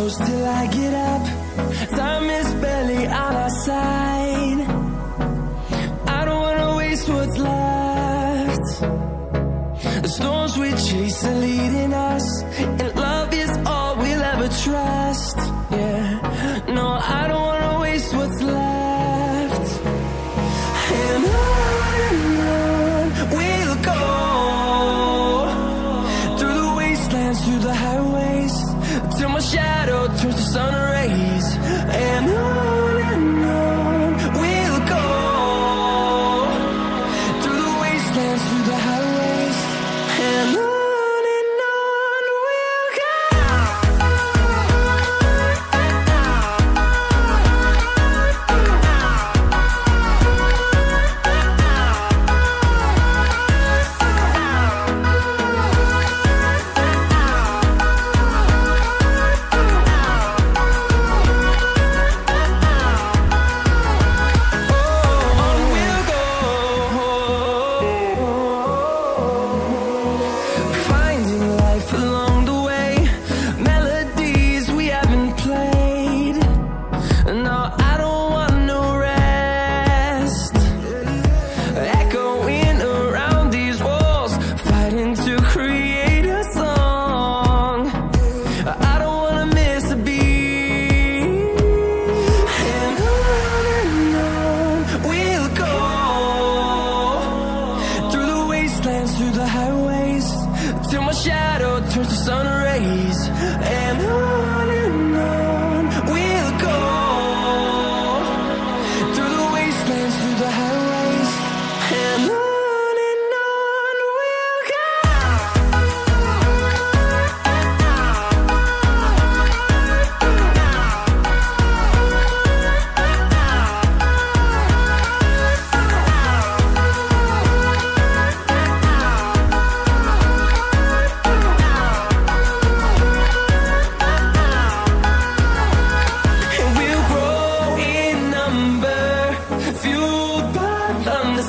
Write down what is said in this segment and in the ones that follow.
close till I get up. Time is barely on our side. I don't wanna waste what's left. The storms we chase are leading us, and love is all we'll ever trust. Yeah, no, I don't wanna waste what's left. And on we'll go, through the wastelands, through the highways, till my shadow turns to sun rays. And on we'll go, through the wastelands, through the highways, and on we'll go. Through the highways, till my shadow turns to sun rays. And on we'll go, through the wastelands, through the highways, and on we'll go.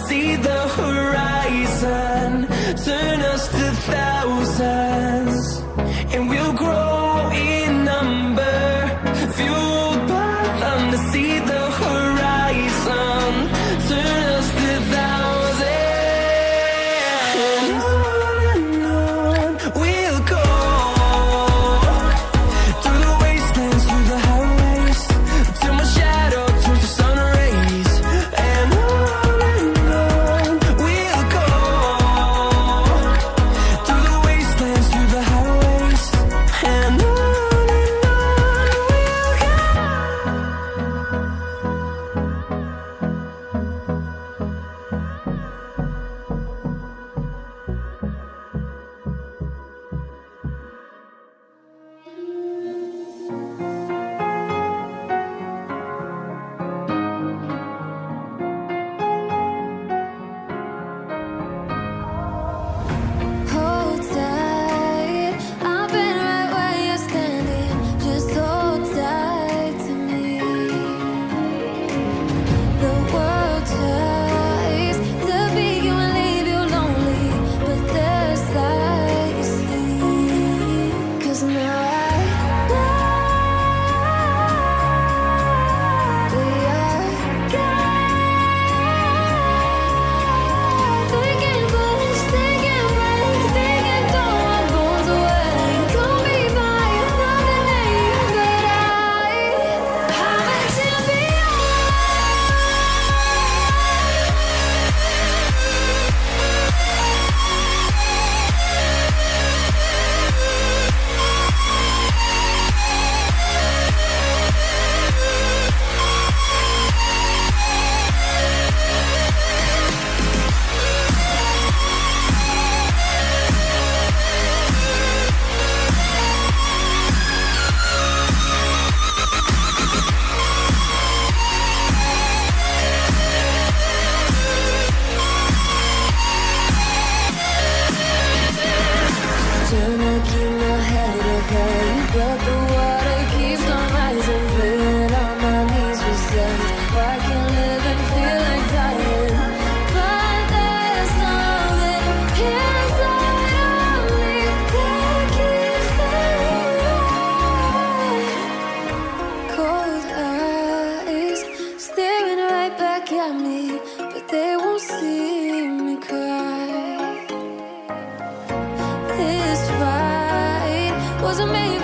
See the horizon, turn us to thousands, and we'll grow in number, fueled by them to see the horizon, turn us to thousands, and on we'll go, through the wastelands, through the highways, till my shadow turns to sun rays. And and wasn't made